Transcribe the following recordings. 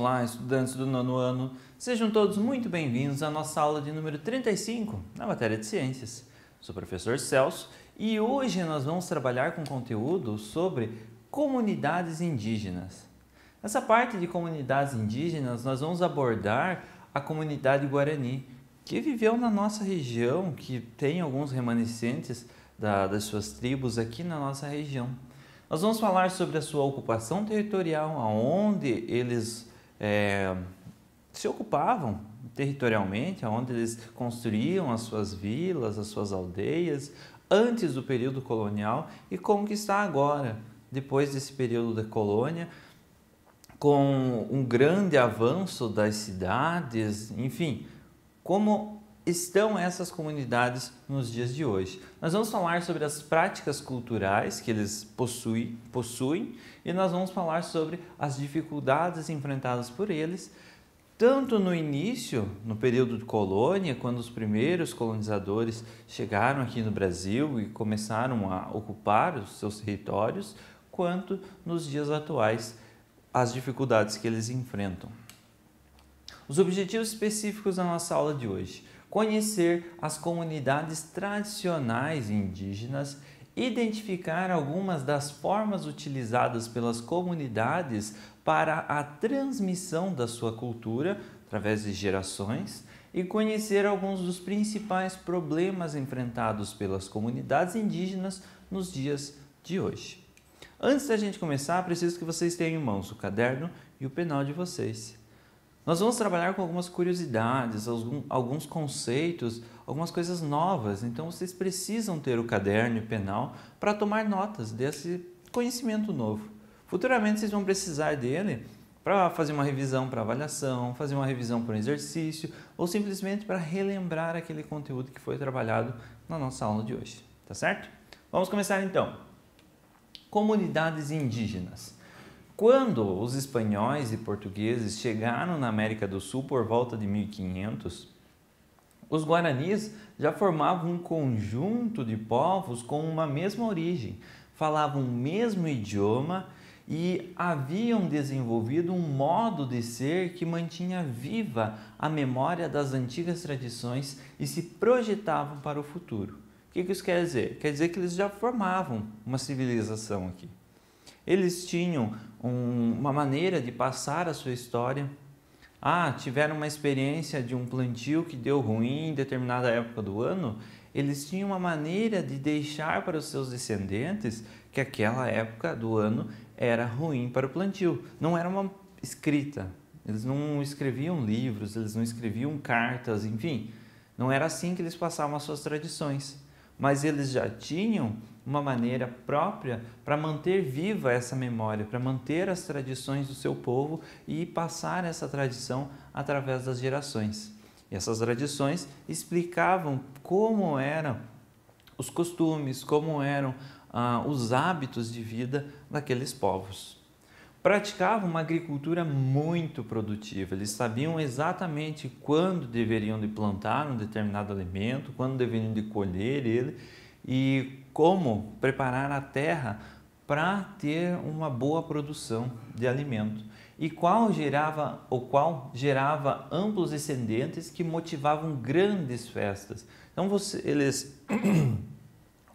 Olá, estudantes do nono ano, sejam todos muito bem-vindos à nossa aula de número 35 na matéria de Ciências. Sou o professor Celso e hoje nós vamos trabalhar com conteúdo sobre comunidades indígenas. Nessa parte de comunidades indígenas, nós vamos abordar a comunidade Guarani, que viveu na nossa região, que tem alguns remanescentes das suas tribos aqui na nossa região. Nós vamos falar sobre a sua ocupação territorial, aonde eles se ocupavam territorialmente, aonde eles construíam as suas vilas, as suas aldeias, antes do período colonial e como que está agora, depois desse período da colônia, com um grande avanço das cidades, enfim, como estão essas comunidades nos dias de hoje. Nós vamos falar sobre as práticas culturais que eles possuem e nós vamos falar sobre as dificuldades enfrentadas por eles, tanto no início, no período de colônia, quando os primeiros colonizadores chegaram aqui no Brasil e começaram a ocupar os seus territórios, quanto nos dias atuais, as dificuldades que eles enfrentam. Os objetivos específicos da nossa aula de hoje: conhecer as comunidades tradicionais indígenas, identificar algumas das formas utilizadas pelas comunidades para a transmissão da sua cultura através de gerações e conhecer alguns dos principais problemas enfrentados pelas comunidades indígenas nos dias de hoje. Antes da gente começar, preciso que vocês tenham em mãos o caderno e o penal de vocês. Nós vamos trabalhar com algumas curiosidades, alguns conceitos, algumas coisas novas. Então, vocês precisam ter o caderno e o penal para tomar notas desse conhecimento novo. Futuramente, vocês vão precisar dele para fazer uma revisão para avaliação, fazer uma revisão para um exercício ou simplesmente para relembrar aquele conteúdo que foi trabalhado na nossa aula de hoje. Tá certo? Vamos começar então. Comunidades indígenas. Quando os espanhóis e portugueses chegaram na América do Sul por volta de 1500, os guaranis já formavam um conjunto de povos com uma mesma origem, falavam o mesmo idioma e haviam desenvolvido um modo de ser que mantinha viva a memória das antigas tradições e se projetavam para o futuro. O que isso quer dizer? Quer dizer que eles já formavam uma civilização aqui. Eles tinham uma maneira de passar a sua história. Tiveram uma experiência de um plantio que deu ruim em determinada época do ano. Eles tinham uma maneira de deixar para os seus descendentes que aquela época do ano era ruim para o plantio. Não era uma escrita. Eles não escreviam livros, eles não escreviam cartas, enfim. Não era assim que eles passavam as suas tradições. Mas eles já tinham uma maneira própria para manter viva essa memória, para manter as tradições do seu povo e passar essa tradição através das gerações. E essas tradições explicavam como eram os costumes, como eram os hábitos de vida daqueles povos. Praticavam uma agricultura muito produtiva, eles sabiam exatamente quando deveriam de plantar um determinado alimento, quando deveriam de colher ele e como preparar a terra para ter uma boa produção de alimento, e qual gerava amplos descendentes que motivavam grandes festas. Então eles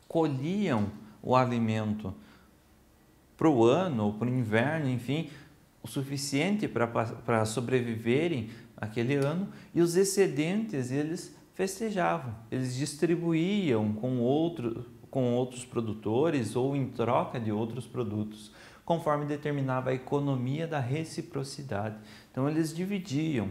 colhiam o alimento para o ano ou para o inverno, enfim, o suficiente para sobreviverem aquele ano, e os excedentes eles festejavam, eles distribuíam com outros produtores ou em troca de outros produtos, conforme determinava a economia da reciprocidade. Então eles dividiam.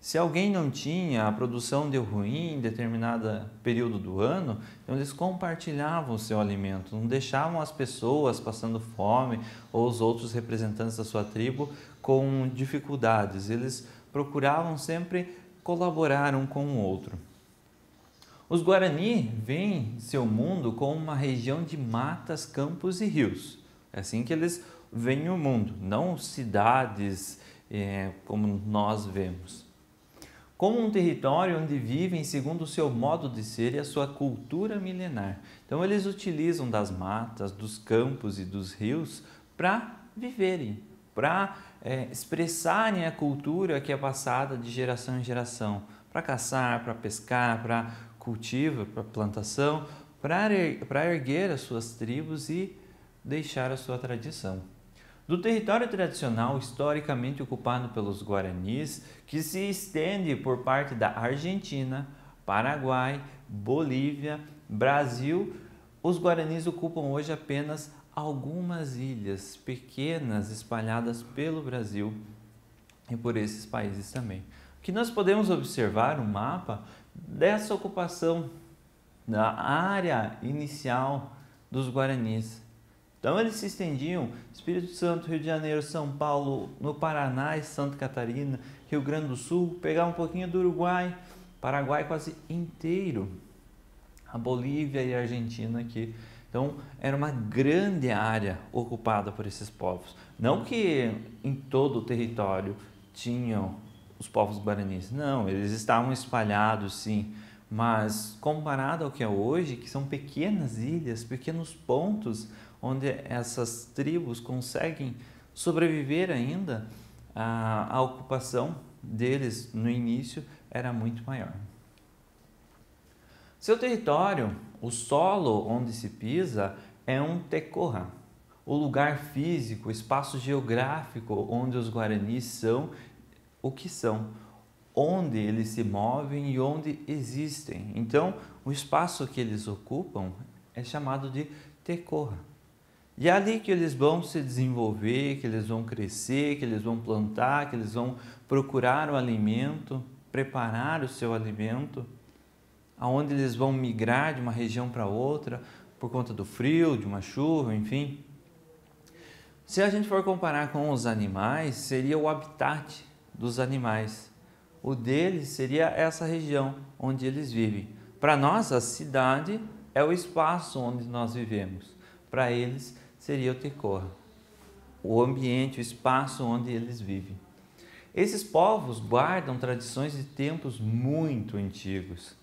Se alguém não tinha, a produção deu ruim em determinado período do ano, então eles compartilhavam o seu alimento, não deixavam as pessoas passando fome ou os outros representantes da sua tribo com dificuldades. Eles procuravam sempre colaborar um com o outro. Os Guarani veem seu mundo como uma região de matas, campos e rios. É assim que eles veem o mundo, não cidades como nós vemos. Como um território onde vivem segundo o seu modo de ser e a sua cultura milenar. Então eles utilizam das matas, dos campos e dos rios para viverem, para expressarem a cultura que é passada de geração em geração, para caçar, para pescar, para cultivo, para plantação, para erguer as suas tribos e deixar a sua tradição. Do território tradicional historicamente ocupado pelos Guaranis, que se estende por parte da Argentina, Paraguai, Bolívia, Brasil, os Guaranis ocupam hoje apenas algumas ilhas pequenas espalhadas pelo Brasil e por esses países também. O que nós podemos observar no mapa dessa ocupação da área inicial dos Guaranis. Então eles se estendiam Espírito Santo, Rio de Janeiro, São Paulo, no Paraná e Santa Catarina, Rio Grande do Sul, pegar um pouquinho do Uruguai, Paraguai quase inteiro, a Bolívia e a Argentina aqui. Então era uma grande área ocupada por esses povos. Não que em todo o território tinham os povos guaranis, não, eles estavam espalhados sim, mas comparado ao que é hoje, que são pequenas ilhas, pequenos pontos onde essas tribos conseguem sobreviver ainda, a ocupação deles no início era muito maior. Seu território, o solo onde se pisa, é um tecorra, o lugar físico, o espaço geográfico onde os guaranis são o que são, onde eles se movem e onde existem. Então, o espaço que eles ocupam é chamado de tecorra. E é ali que eles vão se desenvolver, que eles vão crescer, que eles vão plantar, que eles vão procurar o alimento, preparar o seu alimento, aonde eles vão migrar de uma região para outra por conta do frio, de uma chuva, enfim. Se a gente for comparar com os animais, seria o habitat dos animais. O deles seria essa região onde eles vivem. Para nós, a cidade é o espaço onde nós vivemos. Para eles, seria o tecorra, o ambiente, o espaço onde eles vivem. Esses povos guardam tradições de tempos muito antigos,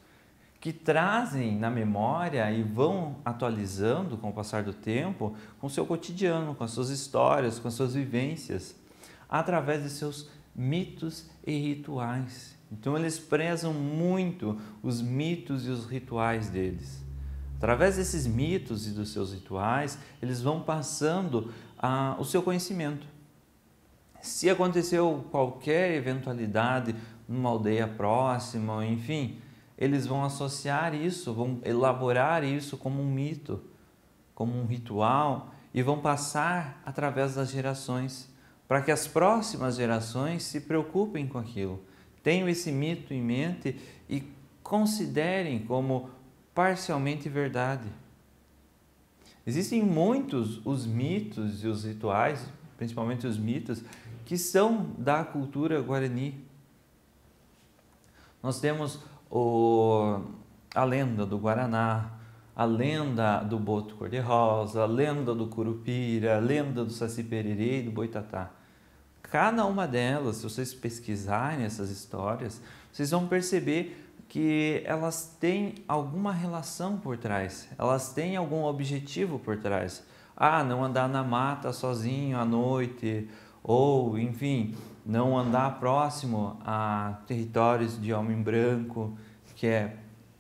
que trazem na memória e vão atualizando com o passar do tempo com o seu cotidiano, com as suas histórias, com as suas vivências, através de seus mitos e rituais. Então eles prezam muito os mitos e os rituais deles. Através desses mitos e dos seus rituais, eles vão passando o seu conhecimento. Se aconteceu qualquer eventualidade numa aldeia próxima, enfim, eles vão associar isso, vão elaborar isso como um mito, como um ritual e vão passar através das gerações, para que as próximas gerações se preocupem com aquilo, tenham esse mito em mente e considerem como parcialmente verdade. Existem muitos os mitos e os rituais, principalmente os mitos, que são da cultura guarani. Nós temos a lenda do Guaraná, a lenda do boto cor-de-rosa, a lenda do curupira, a lenda do saci-pererê e do boitatá. Cada uma delas, se vocês pesquisarem essas histórias, vocês vão perceber que elas têm alguma relação por trás, elas têm algum objetivo por trás. Não andar na mata sozinho à noite, ou, enfim, não andar próximo a territórios de homem branco, que é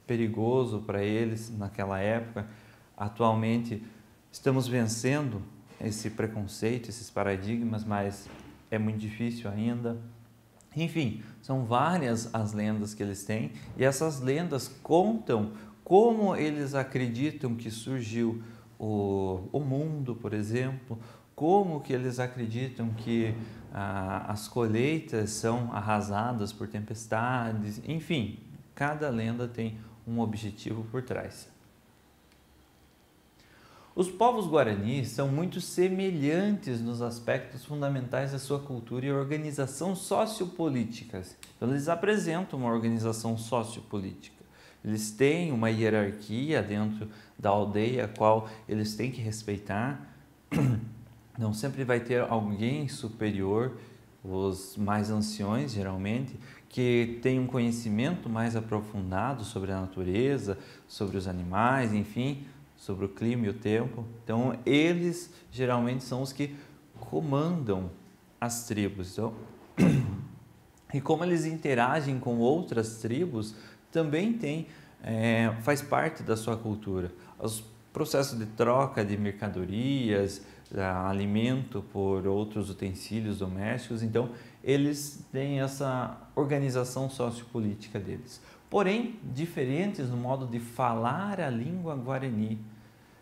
perigoso para eles naquela época. Atualmente, estamos vencendo esse preconceito, esses paradigmas, mas é muito difícil ainda. Enfim, são várias as lendas que eles têm e essas lendas contam como eles acreditam que surgiu o mundo, por exemplo, como que eles acreditam que as colheitas são arrasadas por tempestades, enfim, cada lenda tem um objetivo por trás. Os povos guaranis são muito semelhantes nos aspectos fundamentais da sua cultura e organização sociopolítica. Então, eles apresentam uma organização sociopolítica. Eles têm uma hierarquia dentro da aldeia, a qual eles têm que respeitar. Não sempre vai ter alguém superior, os mais anciões, geralmente, que tem um conhecimento mais aprofundado sobre a natureza, sobre os animais, enfim, sobre o clima e o tempo. Então, eles geralmente são os que comandam as tribos. Então, e como eles interagem com outras tribos também faz parte da sua cultura. Os processos de troca de mercadorias, alimento por outros utensílios domésticos, então eles têm essa organização sociopolítica deles. Porém, diferentes no modo de falar a língua guarani,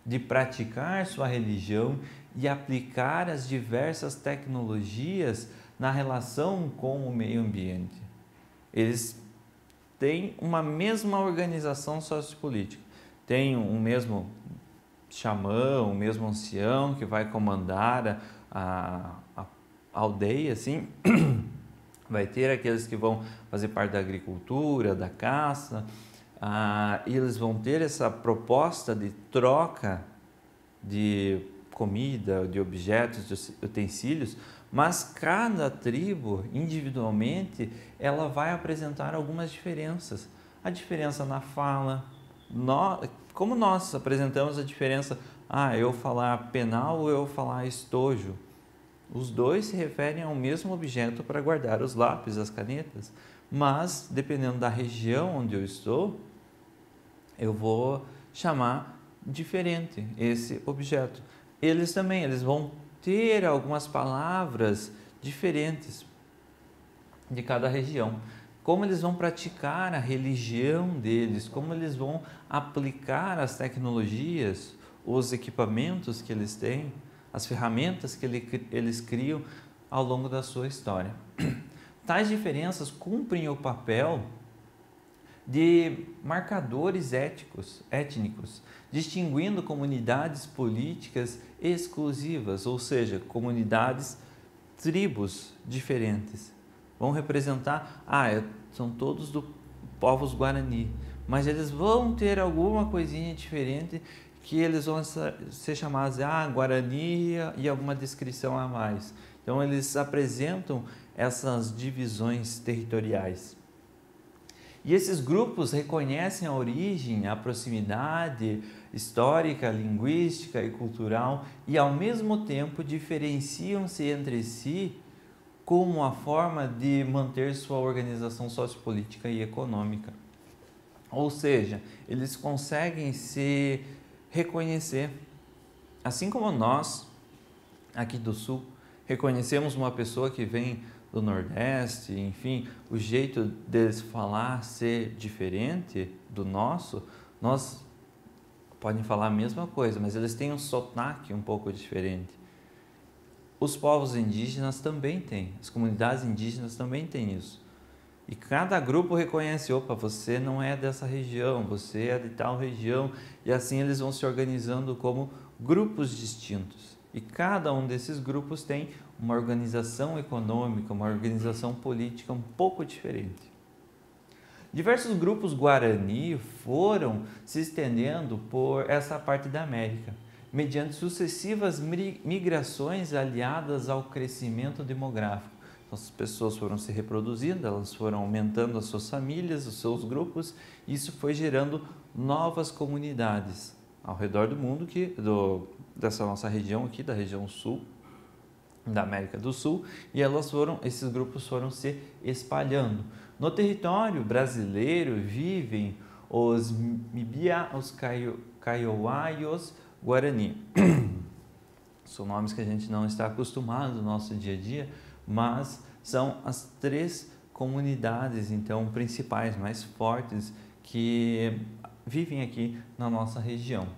de praticar sua religião e aplicar as diversas tecnologias na relação com o meio ambiente. Eles têm uma mesma organização sociopolítica, tem um mesmo xamã, um mesmo ancião que vai comandar a aldeia, assim. Vai ter aqueles que vão fazer parte da agricultura, da caça, e eles vão ter essa proposta de troca de comida, de objetos, de utensílios, mas cada tribo, individualmente, ela vai apresentar algumas diferenças. A diferença na fala, como nós apresentamos a diferença, eu falar penal ou eu falar estojo. Os dois se referem ao mesmo objeto para guardar os lápis, as canetas, mas dependendo da região onde eu estou, eu vou chamar diferente esse objeto. Eles vão ter algumas palavras diferentes de cada região. Como eles vão praticar a religião deles, como eles vão aplicar as tecnologias, os equipamentos que eles têm, as ferramentas que eles criam ao longo da sua história. Tais diferenças cumprem o papel de marcadores étnicos, distinguindo comunidades políticas exclusivas, ou seja, comunidades, tribos diferentes. Vão representar, são todos do povos Guarani, mas eles vão ter alguma coisinha diferente que eles vão ser chamados de Guarani e alguma descrição a mais. Então eles apresentam essas divisões territoriais. E esses grupos reconhecem a origem, a proximidade histórica, linguística e cultural e, ao mesmo tempo, diferenciam-se entre si como a forma de manter sua organização sociopolítica e econômica. Ou seja, eles conseguem se reconhecer. Assim como nós, aqui do Sul, reconhecemos uma pessoa que vem do Nordeste, enfim, o jeito deles falar ser diferente do nosso, nós podem falar a mesma coisa, mas eles têm um sotaque um pouco diferente. Os povos indígenas também têm, as comunidades indígenas também têm isso. E cada grupo reconhece, você não é dessa região, você é de tal região, e assim eles vão se organizando como grupos distintos. E cada um desses grupos tem uma organização econômica, uma organização política um pouco diferente. Diversos grupos Guarani foram se estendendo por essa parte da América, mediante sucessivas migrações aliadas ao crescimento demográfico. Então, as pessoas foram se reproduzindo, elas foram aumentando as suas famílias, os seus grupos, e isso foi gerando novas comunidades ao redor do mundo, dessa nossa região aqui, da região sul, da América do Sul, e esses grupos foram se espalhando. No território brasileiro vivem os Mibia, os Kaiowá e os Guarani. São nomes que a gente não está acostumado no nosso dia a dia, mas são as três comunidades, então, principais, mais fortes, que vivem aqui na nossa região.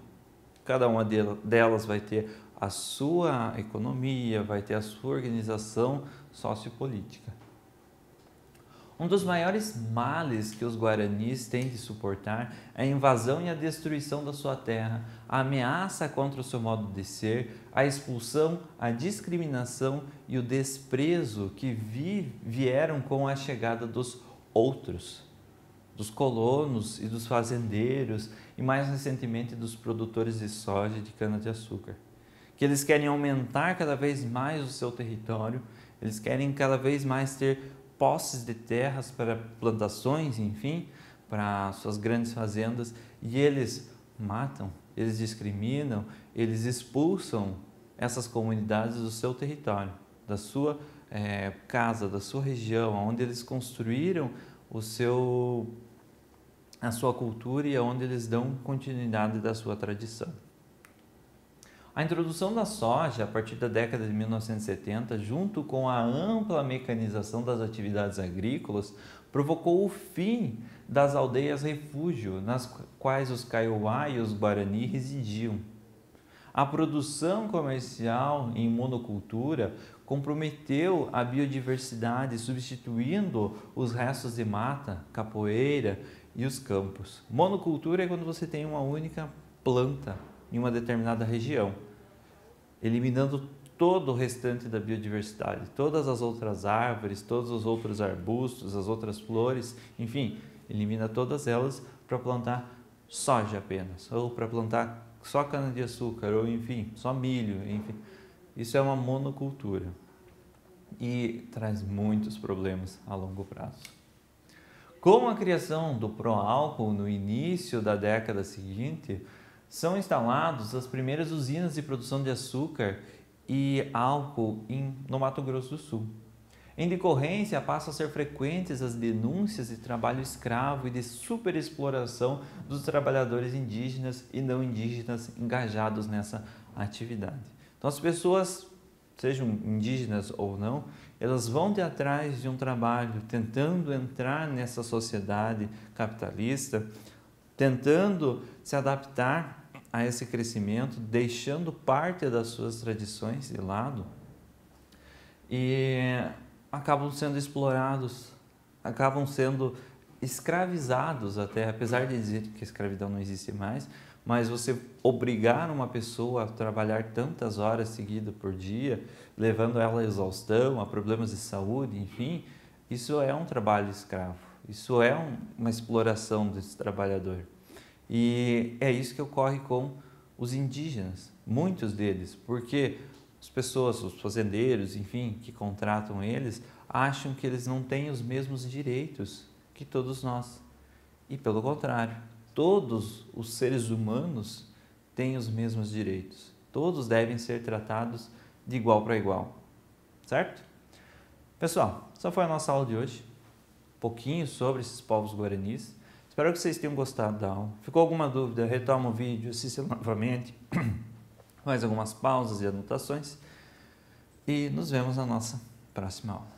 Cada uma delas vai ter a sua economia, vai ter a sua organização sociopolítica. Um dos maiores males que os guaranis têm de suportar é a invasão e a destruição da sua terra, a ameaça contra o seu modo de ser, a expulsão, a discriminação e o desprezo que vieram com a chegada dos outros, dos colonos e dos fazendeiros e, mais recentemente, dos produtores de soja e de cana-de-açúcar. Que eles querem aumentar cada vez mais o seu território, eles querem cada vez mais ter posses de terras para plantações, enfim, para suas grandes fazendas, e eles matam, eles discriminam, eles expulsam essas comunidades do seu território, da sua casa da sua região, onde eles construíram a sua cultura e onde eles dão continuidade da sua tradição. A introdução da soja a partir da década de 1970, junto com a ampla mecanização das atividades agrícolas, provocou o fim das aldeias refúgio, nas quais os Kaiowá e os Guarani residiam. A produção comercial em monocultura comprometeu a biodiversidade, substituindo os restos de mata, capoeira e os campos. Monocultura é quando você tem uma única planta em uma determinada região, eliminando todo o restante da biodiversidade, todas as outras árvores, todos os outros arbustos, as outras flores, enfim, elimina todas elas para plantar soja apenas, ou para plantar só cana-de-açúcar, ou enfim, só milho, enfim. Isso é uma monocultura e traz muitos problemas a longo prazo. Com a criação do pró-álcool no início da década seguinte, são instaladas as primeiras usinas de produção de açúcar e álcool no Mato Grosso do Sul. Em decorrência, passam a ser frequentes as denúncias de trabalho escravo e de superexploração dos trabalhadores indígenas e não indígenas engajados nessa atividade. Então, as pessoas, sejam indígenas ou não, elas vão de atrás de um trabalho, tentando entrar nessa sociedade capitalista, tentando se adaptar a esse crescimento, deixando parte das suas tradições de lado e acabam sendo explorados, acabam sendo escravizados até, apesar de dizer que a escravidão não existe mais, mas você obrigar uma pessoa a trabalhar tantas horas seguidas por dia, levando ela à exaustão, a problemas de saúde, enfim, isso é um trabalho escravo, isso é uma exploração desse trabalhador. E é isso que ocorre com os indígenas, muitos deles, porque as pessoas, os fazendeiros, enfim, que contratam eles, acham que eles não têm os mesmos direitos que todos nós. E pelo contrário, todos os seres humanos têm os mesmos direitos. Todos devem ser tratados de igual para igual, certo? Pessoal, essa foi a nossa aula de hoje. Um pouquinho sobre esses povos guaranis. Espero que vocês tenham gostado da aula. Ficou alguma dúvida? Retoma o vídeo, assista novamente. Mais algumas pausas e anotações. E nos vemos na nossa próxima aula.